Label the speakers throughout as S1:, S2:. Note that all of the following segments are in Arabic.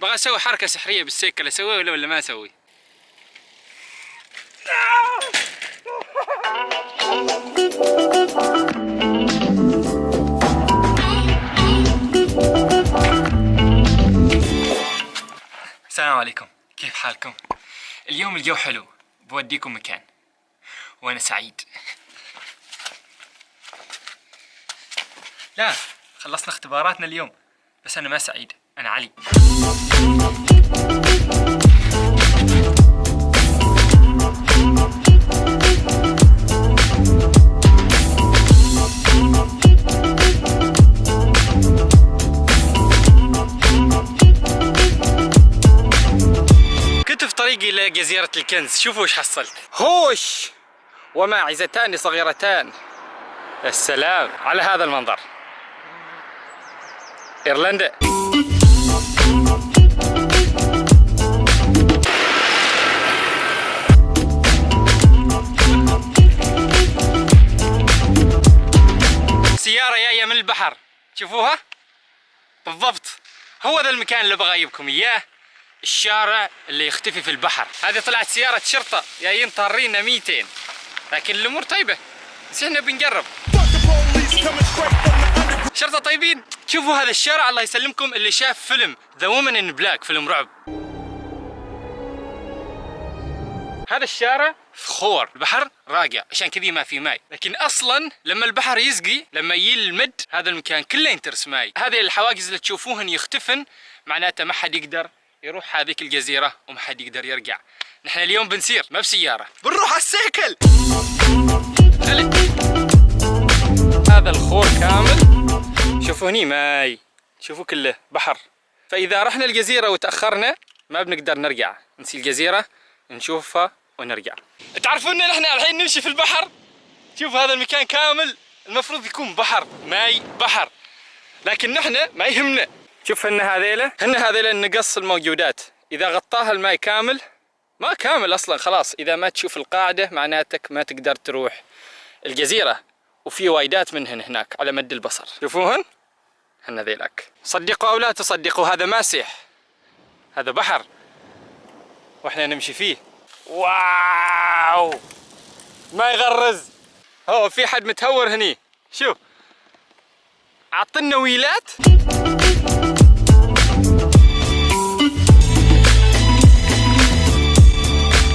S1: بغى اسوي حركة سحرية بالسيكل، اسويها ولا ما اسوي؟ السلام عليكم، كيف حالكم؟ اليوم الجو حلو، بوديكم مكان وانا سعيد. لا، خلصنا اختباراتنا اليوم، بس انا ما سعيد، انا علي. كنت في طريقي الى جزيرة الكنز، شوفوا وش حصلت. هوش وماعزتان صغيرتان. السلام على هذا المنظر. ايرلندا. سيارة جاية من البحر، تشوفوها؟ بالضبط، هو ذا المكان اللي ابغى اجيبكم اياه، الشارع اللي يختفي في البحر. هذه طلعت سيارة شرطة جايين طارينا 200، لكن الامور طيبة، بس احنا بنجرب. شرطة طيبين. شوفوا هذا الشارع، الله يسلمكم، اللي شاف فيلم ذا وومن ان بلاك، فيلم رعب. هذا الشارع فخور، البحر راقع، عشان كذي ما في ماي، لكن اصلا لما البحر يسقي، لما يجي المد، هذا المكان كله ينترس ماي. هذه الحواجز اللي تشوفوهن يختفن، معناته ما حد يقدر يروح هذيك الجزيرة وما حد يقدر يرجع. نحن اليوم بنسير ما بسيارة، بنروح على السيكل. هذا الخور كامل، شوفوا هني ماي، شوفوا كله بحر. فإذا رحنا الجزيرة وتأخرنا ما بنقدر نرجع، نسي الجزيرة نشوفها ونرجع. تعرفون ان احنا الحين نمشي في البحر؟ شوفوا هذا المكان كامل المفروض يكون بحر، ماي بحر، لكن نحن ما يهمنا. شوف هن هذيلا النقص الموجودات، إذا غطاها الماي كامل، ما كامل أصلا خلاص، إذا ما تشوف القاعدة معناتك ما تقدر تروح الجزيرة، وفي وايدات منهن هناك على مد البصر. شوفوهن هن ذيلاك، صدقوا أو لا تصدقوا، هذا ماسح، هذا بحر واحنا نمشي فيه. واو، ما يغرز. هو في حد متهور هني، شوف عطنا ويلات.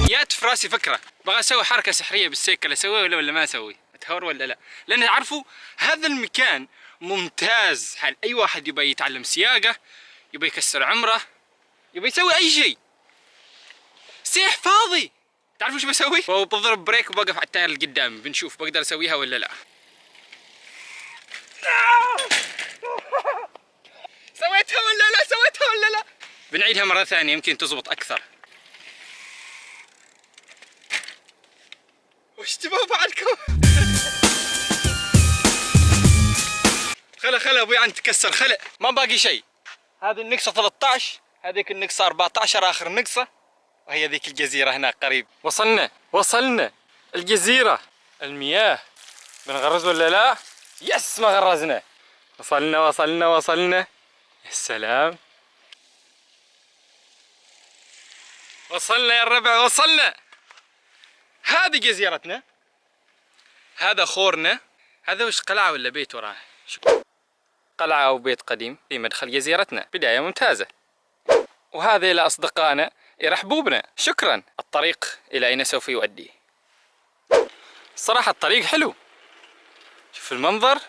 S1: جات في راسي فكرة، بغى اسوي حركة سحرية بالسيكل، اسويها ولا ما اسوي؟ متهور ولا لا؟ لان عارفوا هذا المكان ممتاز حال اي واحد يبغى يتعلم سياقة، يبغى يكسر عمره، يبغى يسوي اي شيء. سيح فاضي. تعرفوا ايش بسوي؟ بضرب بريك وبوقف على التاير اللي قدامي، بنشوف بقدر اسويها ولا لا. سويتها ولا لا؟ سويتها ولا لا؟ بنعيدها مرة ثانية يمكن تزبط أكثر. وش تبغوا بعدكم؟ خلا ابوي عن تكسر، خلا ما باقي شيء. هذه النقصة 13، هذيك النقصة 14، آخر نقصة، وهي ذيك الجزيرة هناك قريب. وصلنا الجزيرة. المياه بنغرز ولا لا؟ يس، ما غرزنا. وصلنا. السلام، وصلنا يا الربع، وصلنا. هذه جزيرتنا، هذا خورنا. هذا وش قلعة ولا بيت وراه؟ قلعة أو بيت قديم في مدخل جزيرتنا، بداية ممتازة. وهذا إلى أصدقائنا يرحبوا بنا، شكرا. الطريق إلى أين سوف يؤدي؟ الصراحة الطريق حلو، شوف المنظر،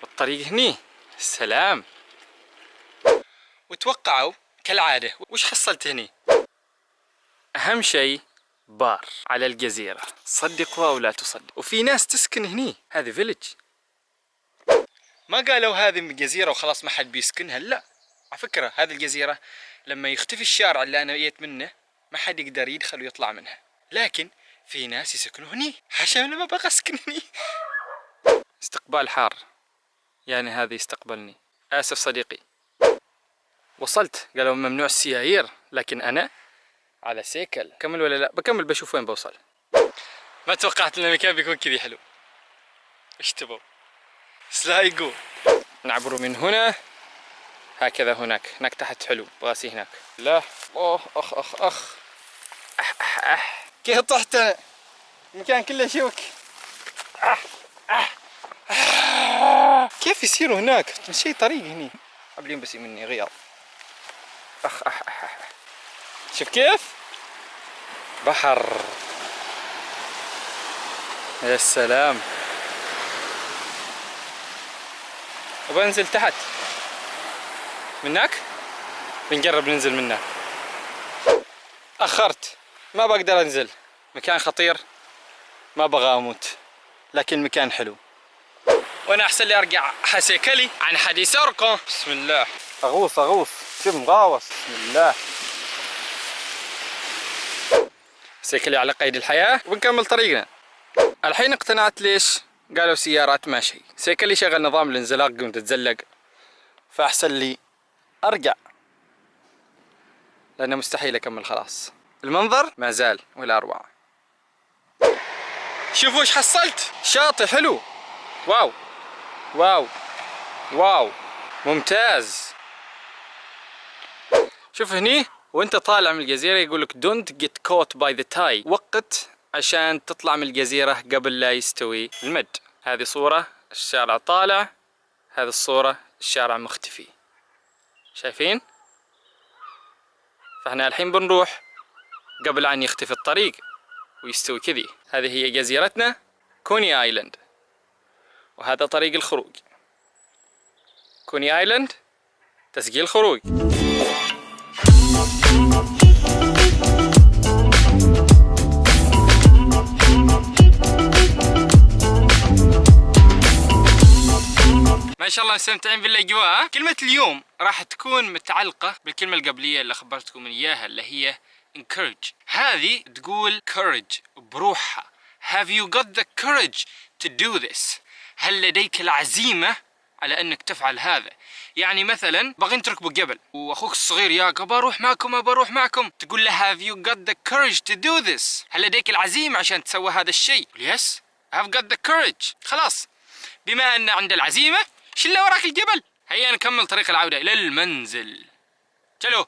S1: والطريق هني، السلام. وتوقعوا كالعادة وش حصلت هني؟ أهم شيء بار على الجزيرة، صدقوا أو لا تصدقوا، وفي ناس تسكن هني، هذه فيلج. ما قالوا هذه جزيرة وخلاص ما حد بيسكنها، لا، على فكرة هذه الجزيرة لما يختفي الشارع اللي أنا جيت منه ما حد يقدر يدخل ويطلع منها، لكن في ناس يسكنوا هني. حاشا أنا ما بغى أسكن هني. استقبال حار، يعني هذا يستقبلني. آسف صديقي، وصلت، قالوا ممنوع السيايير، لكن أنا على سيكل. كمل ولا لا؟ بكمل، بشوف وين بوصل. ما توقعت ان المكان بيكون كذي حلو. ايش تبغوا؟ سلايقو. نعبر من هنا، هكذا هناك تحت حلو، راسي هناك. لا اخ اخ اخ كيف طحت انا؟ المكان كله شوك. كيف يصيروا هناك؟ مشي طريق هني قبل ينبسي مني غيار. شوف كيف بحر، يا سلام. وبنزل تحت منك، بنجرب ننزل منه. أخرت، ما بقدر أنزل، مكان خطير، ما بغى أموت، لكن مكان حلو. وأنا أحسن لي أرجع حسيكلي عن حديث أرقى. بسم الله. أغوص شوف مغاوص. بسم الله. حسيكلي على قيد الحياة وبنكمل طريقنا. الحين اقتنعت ليش قالوا سيارات ماشي. سيكلي شغل نظام الانزلاق، قمت تتزلق، فأحسن لي أرجع لأنه مستحيل أكمل خلاص. المنظر ما زال ولا أروع. شوفوا ايش حصلت، شاطئ حلو. واو واو واو ممتاز. شوف هني وانت طالع من الجزيرة يقولك don't get caught by the tide، وقت عشان تطلع من الجزيرة قبل لا يستوي المد. هذه صورة الشارع طالع، هذه الصورة الشارع مختفي، شايفين؟ فاحنا الحين بنروح قبل أن يختفي الطريق ويستوي كذي. هذه هي جزيرتنا كوني آيلاند، وهذا طريق الخروج. كوني آيلاند تسجيل خروج. ما شاء الله مستمتعين بالاجواء. كلمة اليوم راح تكون متعلقة بالكلمة القبلية اللي خبرتكم اياها اللي هي encourage. هذه تقول courage بروحها. Have you got the courage to do this؟ هل لديك العزيمة على انك تفعل هذا؟ يعني مثلا باغيين تركبوا جبل واخوك الصغير ياك ابى اروح معكم ابى اروح معكم، تقول له have you got the courage to do this؟ هل لديك العزيمة عشان تسوي هذا الشيء؟ yes I've got the courage. خلاص بما ان عند العزيمة شله وراك الجبل. هيا نكمل طريق العودة إلى المنزل. چلو.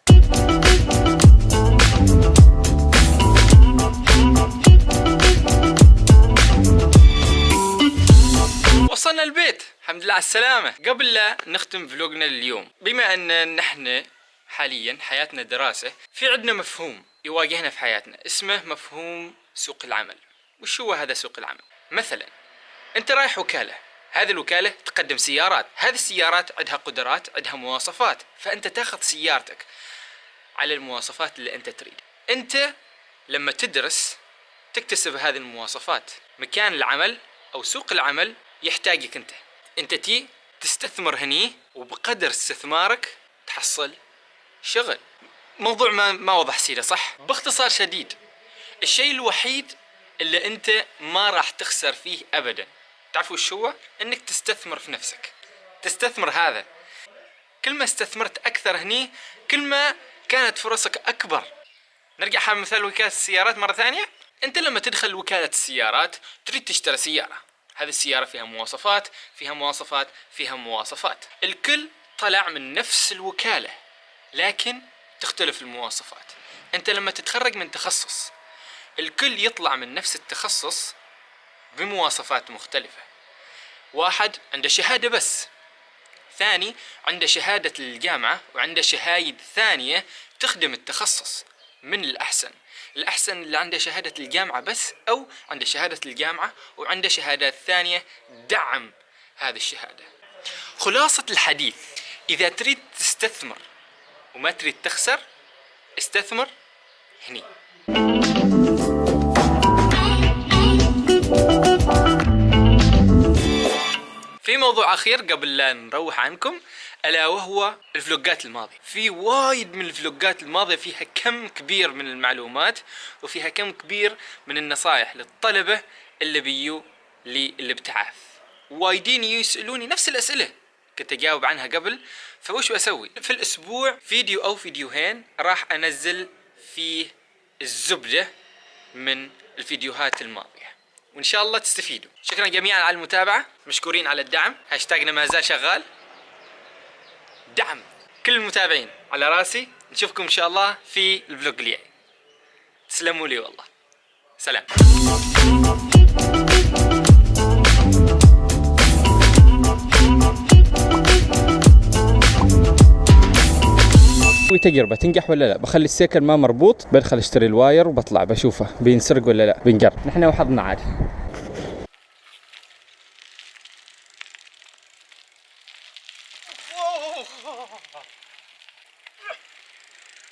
S1: وصلنا البيت، الحمد لله على السلامة. قبل لا نختم فلوقنا اليوم، بما أن نحن حاليا حياتنا دراسة، في عندنا مفهوم يواجهنا في حياتنا اسمه مفهوم سوق العمل. وش هو هذا سوق العمل؟ مثلا أنت رايح وكالة، هذه الوكالة تقدم سيارات، هذه السيارات عندها قدرات، عندها مواصفات، فأنت تاخذ سيارتك على المواصفات اللي أنت تريد. أنت لما تدرس تكتسب هذه المواصفات. مكان العمل أو سوق العمل يحتاجك أنت تي تستثمر هني، وبقدر استثمارك تحصل شغل. موضوع ما وضح سيدة صح؟ باختصار شديد، الشيء الوحيد اللي أنت ما راح تخسر فيه أبداً تعرفوا وش هو؟ انك تستثمر في نفسك. تستثمر هذا، كل ما استثمرت اكثر هني كل ما كانت فرصك اكبر. نرجع حال مثال وكالة السيارات مرة ثانية. انت لما تدخل وكالة السيارات تريد تشتري سيارة، هذه السيارة فيها مواصفات فيها مواصفات فيها مواصفات، الكل طلع من نفس الوكالة لكن تختلف المواصفات. انت لما تتخرج من تخصص الكل يطلع من نفس التخصص بمواصفات مختلفة. واحد عنده شهادة بس، ثاني عنده شهادة الجامعة وعنده شهايد ثانية تخدم التخصص. من الأحسن اللي عنده شهادة الجامعة بس، أو عنده شهادة الجامعة وعنده شهادات ثانية دعم هذه الشهادة. خلاصة الحديث، إذا تريد تستثمر وما تريد تخسر استثمر هني. في موضوع أخير قبل لا نروح عنكم، ألا وهو الفلوقات الماضية. في وايد من الفلوقات الماضية فيها كم كبير من المعلومات وفيها كم كبير من النصائح للطلبة اللي بيجوا للابتعاث. وايدين يسألوني نفس الأسئلة كنت أجاوب عنها قبل، فوش أسوي؟ في الأسبوع فيديو أو فيديوهين راح أنزل فيه الزبدة من الفيديوهات الماضية، وإن شاء الله تستفيدوا. شكرا جميعا على المتابعة، مشكورين على الدعم، هاشتاجنا ما زال شغال. دعم كل المتابعين على راسي. نشوفكم ان شاء الله في الفلوج الجاي. تسلموا لي والله. سلام. تجربة تنجح ولا لا. بخلي السيكل ما مربوط، بدخل اشتري الواير وبطلع بشوفه بينسرق ولا لا، بنقر. نحن وحظنا عاد.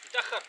S1: متأخر.